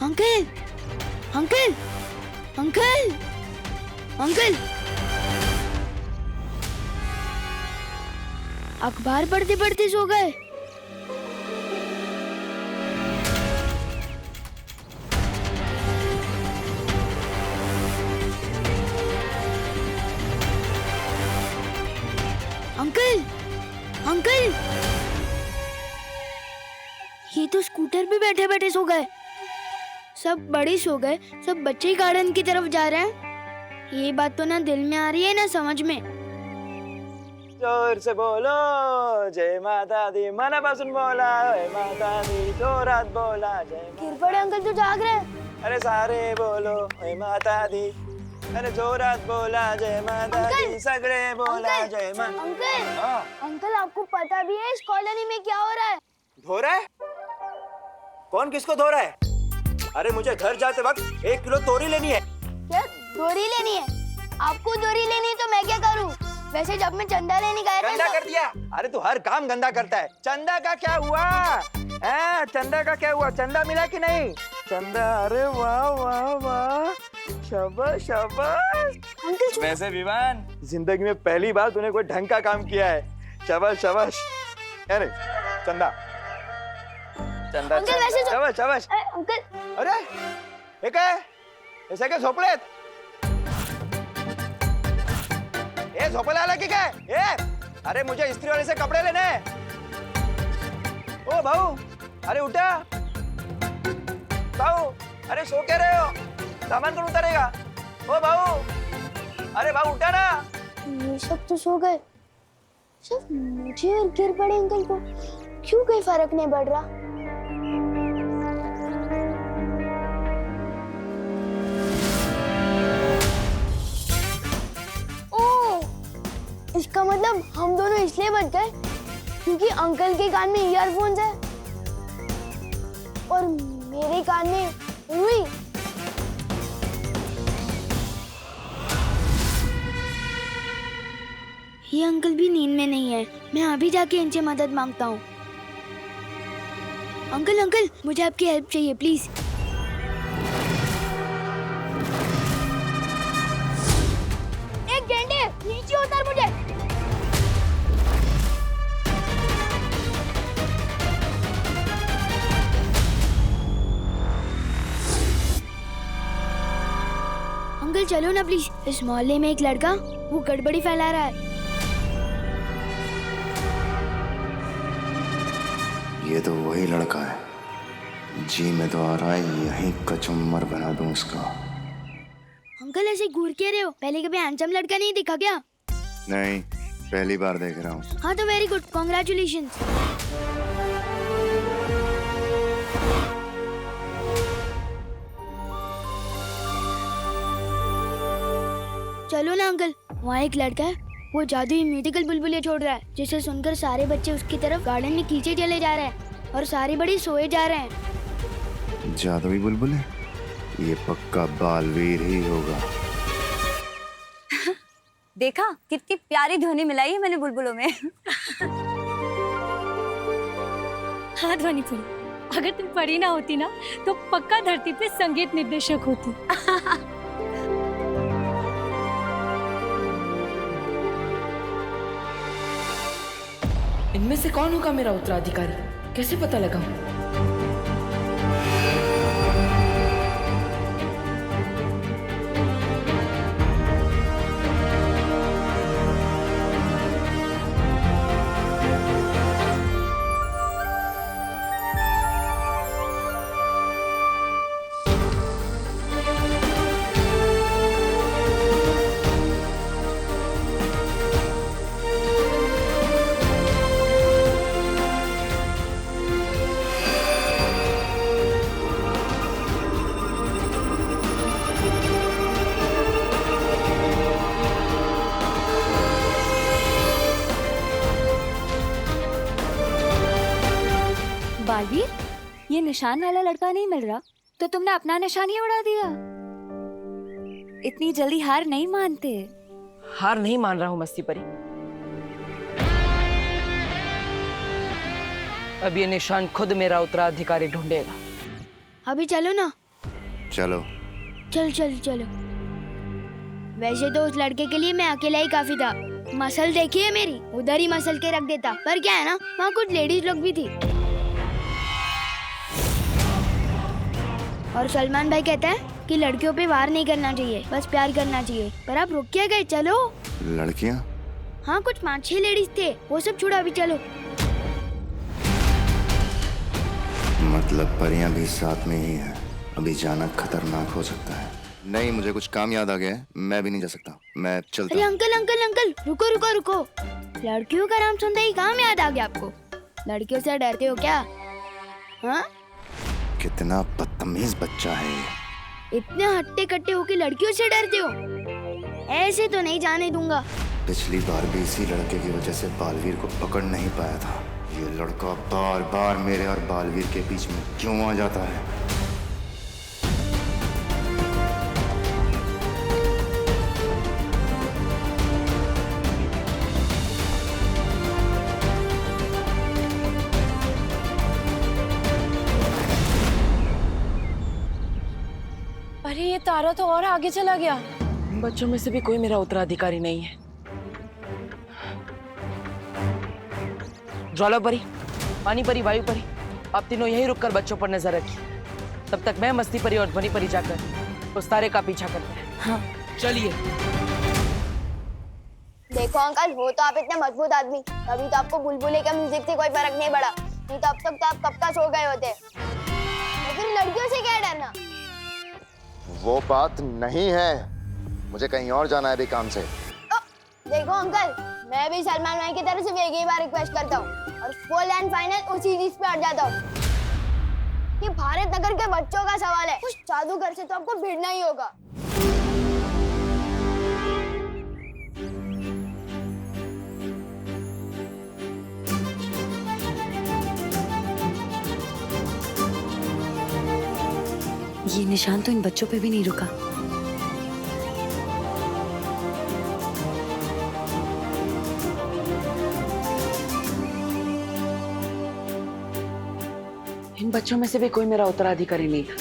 Uncle uncle uncle uncle, अखबार पढ़ते पढ़ते सो गए। अंकल अंकल, ये तो स्कूटर पे बैठे बैठे सो गए। सब बड़े सो गए, सब बच्चे ही गार्डन की तरफ जा रहे हैं। ये बात तो ना दिल में आ रही है ना समझ में। जोर से बोलो जय माता दी, मन बसन बोला जय माता दी, जोरात बोला जय किरपड़े अंकल तो जाग रहे हैं। अरे सारे बोलो जय माता दी, अरे जोरात बोला जय माता दी, सगड़े बोला जय माता। अंकल अंकल, आपको पता भी है इस कॉलोनी में क्या हो रहा है? धो रहा है? कौन किसको धो रहा है? अरे मुझे घर जाते वक्त 1 किलो तोरी लेनी है। क्या दोरी लेनी है? आपको दोरी लेनी है तो मैं क्या करूं? वैसे जब मैं चंदा लेने गया था गंदा कर दिया। अरे तू हर काम गंदा करता है। चंदा का क्या हुआ? चंदा का क्या हुआ? चंदा मिला कि नहीं? चंदा, अरे वाह वाह वाह, शाबाश शाबाश। अंकल वैसे विवान, जिंदगी में पहली बार तूने कोई ढंग का काम किया है। शाबाश शाबाश। अरे चंदा चंदा अंकल, वैसे जो- शाबाश शाबाश। अंकल, अरे हे काय? हे सगळे झोपलेत? ए झोपायला आला की काय? अरे मुझे इस्त्री वाले से कपड़े लेने हैं। ओ भाऊ, अरे उठा। भाऊ, अरे सो क्या रहे हो? सामान कौन उतारेगा? ओ भाऊ, अरे भाऊ उठा ना। ये सब तो सो गए। सिर्फ मुझे और किरपड़े अंकल को क्यों कोई फर्क नहीं पड़ रहा? इसका मतलब हम दोनों इसलिए बच गए क्योंकि अंकल के कान में ईयरफोन्स है और मेरे कान में रुई। ये अंकल भी नींद में नहीं है। मैं अभी जाके इनसे मदद मांगता हूँ। अंकल अंकल, मुझे आपकी हेल्प चाहिए प्लीज। एक गेंडे नीचे उतार मुझे। अंकल चलो ना प्लीज। इस मोहल्ले में एक लड़का वो गड़बड़ी फैला रहा है। ये तो वही लड़का है। जी मैं तो आ रहा है, यहीं कचुम्बर बना दूं उसका। अंकल ऐसे घूर के रहे हो? पहले कभी हैंडसम लड़का नहीं दिखा क्या? नहीं, पहली बार देख रहा हूँ। हाँ तो वेरी गुड, कॉन्ग्रेचुलेशंस। चलो ना अंकल, वहाँ एक लड़का है, वो जादुई म्यूजिकल बुलबुले छोड़ रहा है, जिसे सुनकर सारे बच्चे उसकी तरफ गार्डन में खींचे चले जा रहे हैं और सारे बड़े सोए जा रहे हैं। जादुई बुलबुल है? ये पक्का बालवीर ही होगा। देखा कितनी प्यारी ध्वनि मिलाई है मैंने बुलबुलों में। हाँ ध्वनि फुल, अगर तुम पढ़ी ना होती ना तो पक्का धरती पे संगीत निर्देशक होती। इनमें से कौन होगा मेरा उत्तराधिकारी? कैसे पता लगा? बालवीर, ये निशान वाला लड़का नहीं मिल रहा तो तुमने अपना निशान ही उड़ा दिया। इतनी जल्दी हार नहीं मानते। हार नहीं मान रहा हूँ मस्ती परी। अब ये निशान खुद मेरा उत्तराधिकारी ढूंढेगा। अभी चलो ना, चलो। चल चल चलो। वैसे तो उस लड़के के लिए मैं अकेला ही काफी था। मसल देखी है मेरी, उधर ही मसल के रख देता। पर क्या है ना, वहाँ कुछ लेडीज लोग भी थी। और सलमान भाई कहता है कि लड़कियों पे वार नहीं करना चाहिए, बस प्यार करना चाहिए। पर आप रुक क्या गए, चलो। लड़कियां? हाँ, कुछ 5-6 लेडीज थे, वो सब छोड़ो, अभी चलो। मतलब परियां भी साथ में ही हैं। अभी जाना खतरनाक हो सकता है। नहीं, मुझे कुछ काम याद आ गया है, मैं भी नहीं जा सकता, मैं चलता अरे हूँ। अंकल अंकल अंकल, रुको रुको रुको। लड़कियों का नाम सुनते ही काम याद आ गया आपको? लड़कियों से डरते हो क्या? हाँ, कितना बदतमीज बच्चा है ये। इतने हट्टे कट्टे होके लड़कियों से डरते हो? ऐसे तो नहीं जाने दूंगा। पिछली बार भी इसी लड़के की वजह से बालवीर को पकड़ नहीं पाया था। ये लड़का बार बार मेरे और बालवीर के बीच में क्यों आ जाता है? अरे ये तारा तो और आगे चला गया। इन बच्चों में से भी कोई मेरा उत्तराधिकारी नहीं है। ज्वाला परी, पानी परी, वायु परी, आप तीनों यहीं रुककर बच्चों पर नजर रखिए। तब तक मैं मस्ती परी और ध्वनि परी जाकर उस तारे का पीछा करते हैं। हाँ। चलिए। देखो अंकल, हो तो आप इतने मजबूत आदमी, तभी तो आपको बुलबुले का म्यूजिक से कोई फर्क नहीं पड़ा। नहीं तो अब तक तो आप कब का सो गए होते। लेकिन लड़कियों से क्या डरना? वो बात नहीं है, मुझे कहीं और जाना है अभी काम से। देखो अंकल, मैं भी सलमान भाई की तरफ से एक ही बार रिक्वेस्ट करता हूँ और फुल एंड फाइनल उसी चीज पे अड़ जाता हूँ कि भारत नगर के बच्चों का सवाल है। उस जादूगर से तो आपको भिड़ना ही होगा। ये निशान तो इन बच्चों पे भी नहीं रुका। इन बच्चों में से भी कोई मेरा उत्तराधिकारी नहीं है।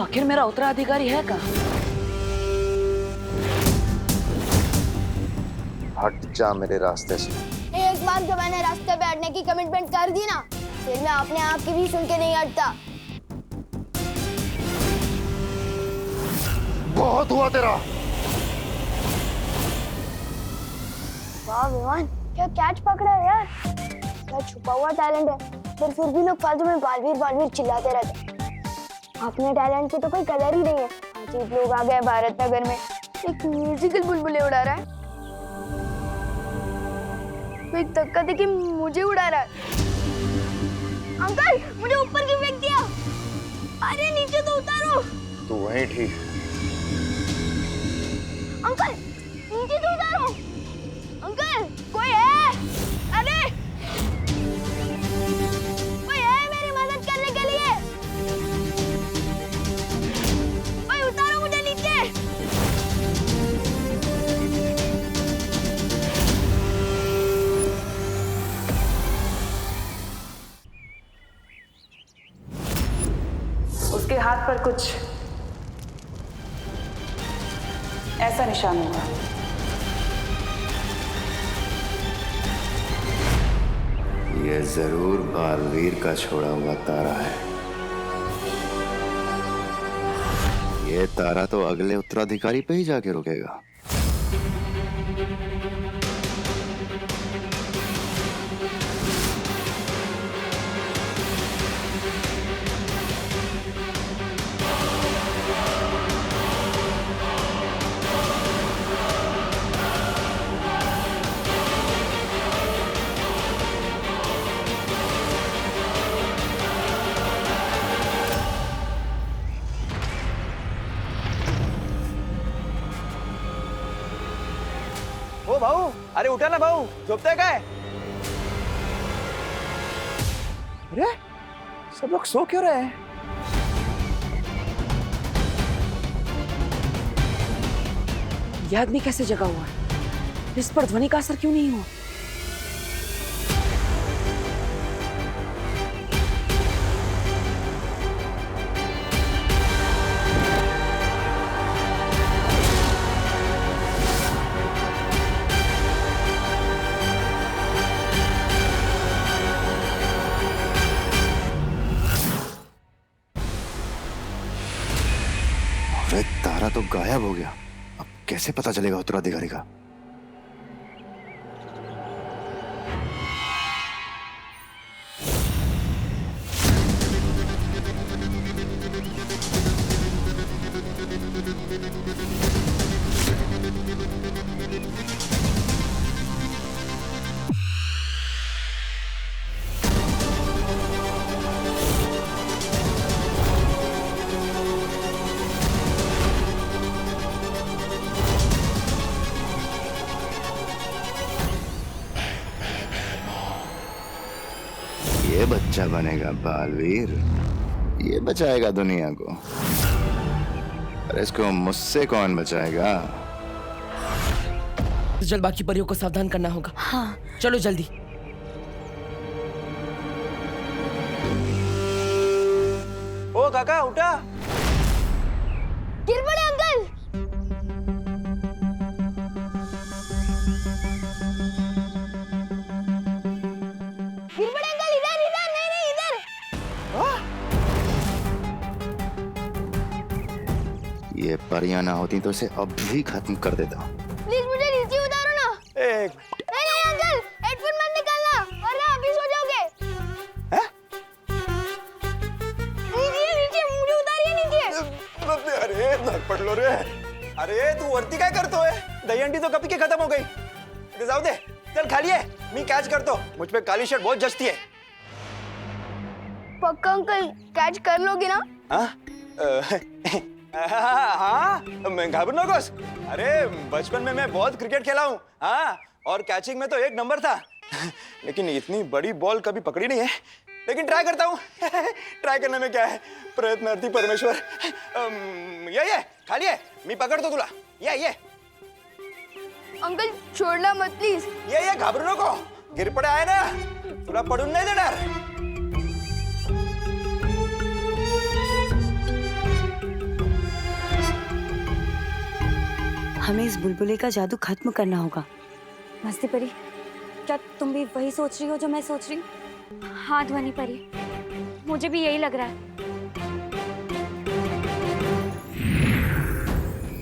आखिर मेरा उत्तराधिकारी है कहाँ? हट जा मेरे रास्ते से। एक बार जब मैंने रास्ते पे अड़ने की कमिटमेंट कर दी ना, फिर मैं अपने आप की भी सुन के नहीं हटता। बहुत हुआ तेरा। वाह विमान, क्या कैच पकड़ा है यार। क्या छुपा हुआ टैलेंट है, पर फिर भी लोग फालतू में बालवीर बालवीर चिल्लाते रहते। अपने टैलेंट की तो कोई कदर ही नहीं है। अजीब लोग आ गए भारत नगर में, एक म्यूजिकल बुलबुले उड़ा रहा है, कोई धक्का देके मुझे उड़ा रहा है। अंकल, मुझे ऊपर क्यों फेंक दिया? अरे नीचे तो उतारो। तू वहीं ठीक। अंकल, नीचे तो उतारो। अंकल, कोई है? अरे कोई है मेरी मदद करने के लिए? कोई उतारो मुझे नीचे। उसके हाथ पर कुछ ऐसा निशान होगा। ये जरूर बालवीर का छोड़ा हुआ तारा है। ये तारा तो अगले उत्तराधिकारी पे ही जाके रुकेगा। ओ भाऊ, अरे उठा ना भाऊ, झोपते काय? अरे सब लोग सो क्यों रहे हैं? यह आदमी कैसे जगा हुआ है? इस पर ध्वनि का असर क्यों नहीं हुआ? सारा तो गायब हो गया। अब कैसे पता चलेगा उत्तराधिकारी का? ये बच्चा बनेगा बालवीर, ये बचाएगा दुनिया को। अरे इसको मुझसे कौन बचाएगा? जल्द बाकी परियों को सावधान करना होगा। हाँ। चलो जल्दी। ओ काका उठा। गिर पड़े अंकल। गिर पड़े अंकल, इधर इधर, नहीं नहीं इधर। ये परियां ना होती तो इसे अब भी खत्म कर देता। प्लीज मुझे नीचे उतारो ना। एक नहीं नहीं अंकल, हेडफोन मत निकालना वरना अभी सो जाओगे। नीचे नीचे, मुझे उतारिए नीचे। अरे धर पड़ लो रे। अरे तू वरती काय करतोय? दहीहंडी तो कभी के खत्म हो गई। इथे जाऊ दे, चल खाली आहे, मी कॅच करतो। मुझ पे काली शर्ट बहुत जचती है। पक्का अंकल कैच कर लोगे ना? हाँ मैं घाबर नकोस। अरे बचपन में मैं बहुत क्रिकेट खेला हूँ। हाँ, और कैचिंग में तो एक नंबर था। लेकिन इतनी बड़ी बॉल कभी पकड़ी नहीं है। लेकिन ट्राई करता हूँ। ट्राई करने में क्या है, प्रयत्नार्थी परमेश्वर। ये खाली है, मी पकड़तो तुला। ये अंकल छोड़ना मत प्लीज। ये घाबरू नको, गिर पडे आहे ना, तुला पडून नाही देणार। हमें इस बुलबुले का जादू खत्म करना होगा। मस्ती परी, क्या तुम भी वही सोच रही हो जो मैं सोच रही हूँ? हाँ ध्वनि परी, मुझे भी यही लग रहा है।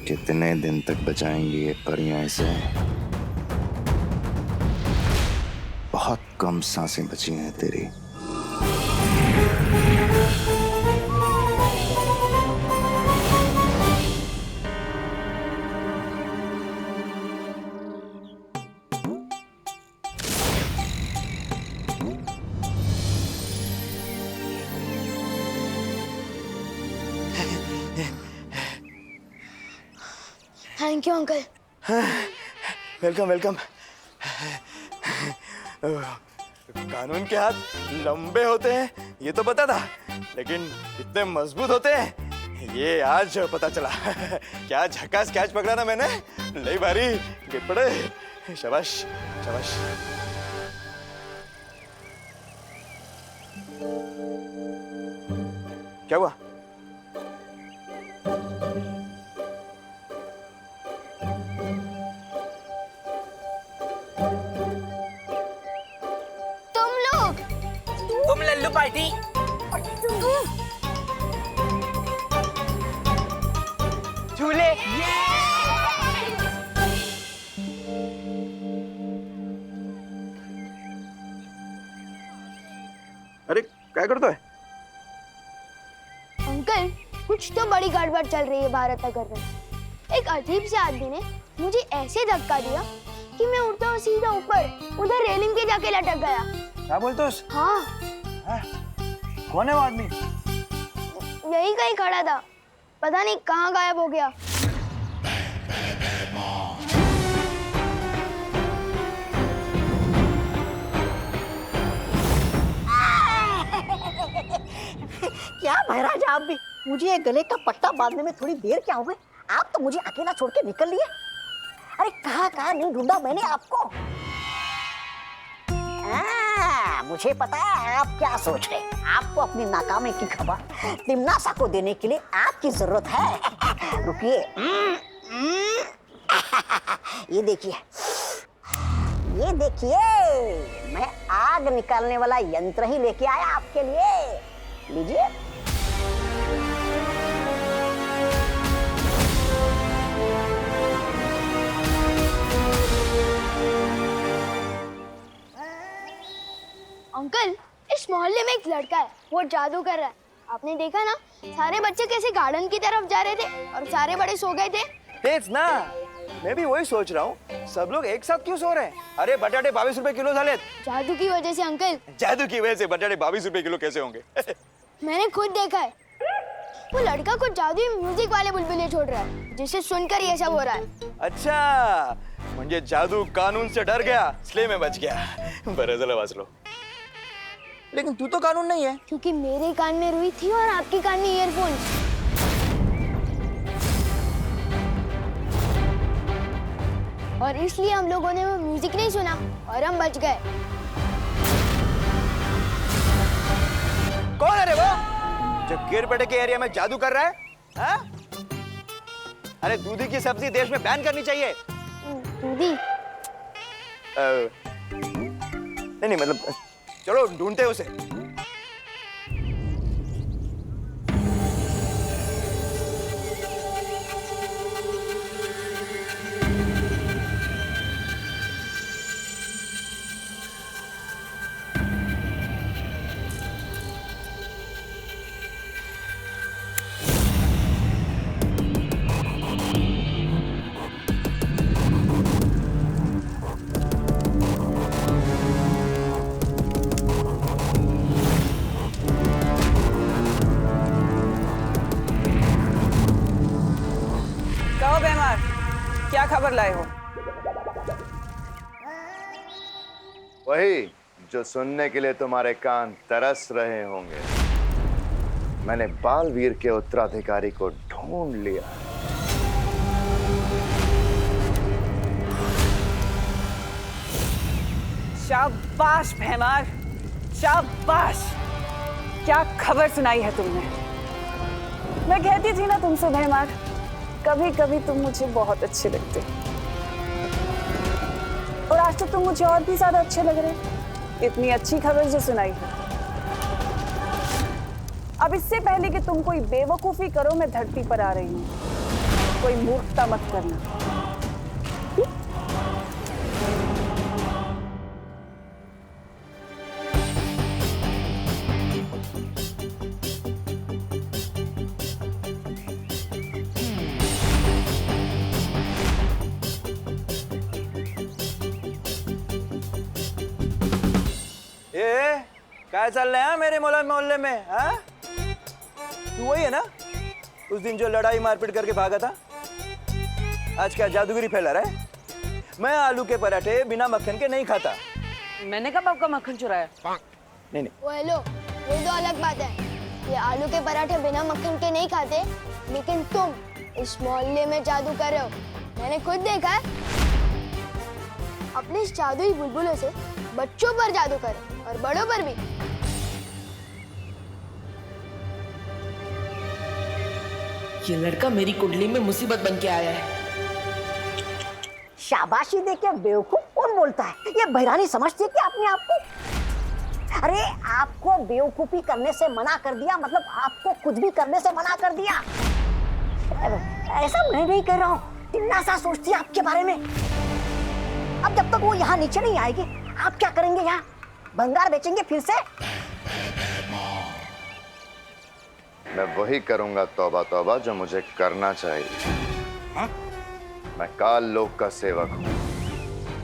कितने दिन तक बचाएंगी ये परियां इसे? बहुत कम सांसें बची हैं तेरी। Thank you uncle. Welcome welcome. कानून के हाथ लंबे होते हैं ये तो पता था, लेकिन इतने मजबूत होते हैं ये आज पता चला। क्या झकास कैच पकड़ा ना मैंने, लई भारी। गिर पड़े, शाबाश शाबाश। क्या हुआ? तुम लल्लू पार्टी। झूले। अरे क्या करता है? अंकल कुछ तो बड़ी गड़बड़ चल रही है भारत नगर में। एक अजीब से आदमी ने मुझे ऐसे धक्का दिया कि मैं उड़ता हुआ सीधा ऊपर उधर रेलिंग के जाके लटक गया। क्या बोलते हो? हाँ कौन है वो आदमी? यही कहीं खड़ा था, पता नहीं कहाँ गायब हो गया। क्या महाराज आप भी? मुझे ये गले का पट्टा बांधने में थोड़ी देर क्या हो गई? आप तो मुझे अकेला छोड़ के निकल लिए। अरे कहाँ नहीं ढूंढा मैंने आपको। मुझे पता है आप क्या सोच रहे हैं। आपको अपनी नाकामी की खबर तिमनासा को देने के लिए आपकी जरूरत है। रुकिए। ये देखिए, ये देखिए, मैं आग निकालने वाला यंत्र ही लेके आया आपके लिए। लीजिए। अंकल, इस मोहल्ले में एक लड़का है, वो जादू कर रहा है। आपने देखा ना, सारे बच्चे कैसे गार्डन की तरफ जा रहे थे और सारे बड़े सो गए थे। तेज ना, मैं भी वही सोच रहा हूँ, सब लोग एक साथ क्यों सो रहे हैं? अरे बटाटे 22 रुपए किलो झाले। जादू की वजह से अंकल। जादू की वजह से बटाटे 22 रुपए किलो कैसे होंगे? मैंने खुद देखा है, वो लड़का कुछ जादुई म्यूजिक वाले बुलबुले छोड़ रहा है, जिसे सुनकर ये सब हो रहा है। अच्छा, म्हणजे जादू कानून से डर गया, इसलिए मैं बच गया। बरं झालं वाचलो। लेकिन तू तो कानून नहीं है। क्योंकि मेरे कान में रुई थी और आपके कान में ईयरफोन्स। और इसलिए हम लोगों ने वो म्यूजिक नहीं सुना और हम बच गए। कौन है रे वो जो गिरपेटे के एरिया में जादू कर रहा है? हाँ? अरे दूधी की सब्जी देश में बैन करनी चाहिए। दूधी? नहीं मतलब चलो ढूंढते उसे। कहो बेमार, क्या खबर लाए हो? वही जो सुनने के लिए तुम्हारे कान तरस रहे होंगे। मैंने बालवीर के उत्तराधिकारी को ढूंढ लिया। शाबाश बेमार, शाबाश। क्या खबर सुनाई है तुमने? मैं कहती थी ना तुमसे बेमार, कभी कभी तुम मुझे बहुत अच्छे लगते और आज तो तुम मुझे और भी ज्यादा अच्छे लग रहे। इतनी अच्छी खबर जो सुनाई है। अब इससे पहले कि तुम कोई बेवकूफी करो, मैं धरती पर आ रही हूँ। कोई मूर्खता मत करना। क्या चल रहा है मेरे मोहल्ले में? हाँ? तू वही है ना उस दिन जो लड़ाई मारपीट करके भागा था? आज क्या जादूगरी फैला रहा है? मैं आलू के पराठे बिना मक्खन के नहीं खाता। मैंने कब आपका मक्खन चुराया? नहीं। वो हेलो, ये तो अलग बात है। ये आलू के पराठे बिना मक्खन के नहीं खाते, लेकिन तुम इस मोहल्ले में जादू कर रहे हो। मैंने खुद देखा है। अपने इस जादुई बुलबुलों से बच्चों पर जादू कर और बड़ों पर भी। ये लड़का मेरी कुंडली में मुसीबत बन के आया है। शाबाशी दे के बेवकूफ कौन बोलता है? ये बहरानी समझती है कि अपने आप को। अरे आपको बेवकूफी करने से मना कर दिया, मतलब आपको कुछ भी करने से मना कर दिया। ऐसा मैं नहीं कह रहा हूँ, टिन्ना सा सोचती है आपके बारे में। अब जब तक वो यहाँ नीचे नहीं आएगी, आप क्या करेंगे? यहाँ भंगार बेचेंगे फिर से? मैं वही करूंगा तौबा तौबा जो मुझे करना चाहिए। हाँ? मैं काल लोक का सेवक हूँ,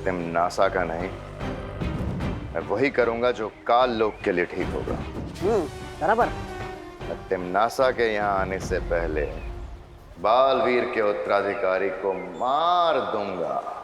तिम्नासा का नहीं। मैं वही करूंगा जो काल लोक के लिए ठीक होगा। बराबर। मैं तिम्नासा के यहाँ आने से पहले बालवीर के उत्तराधिकारी को मार दूंगा।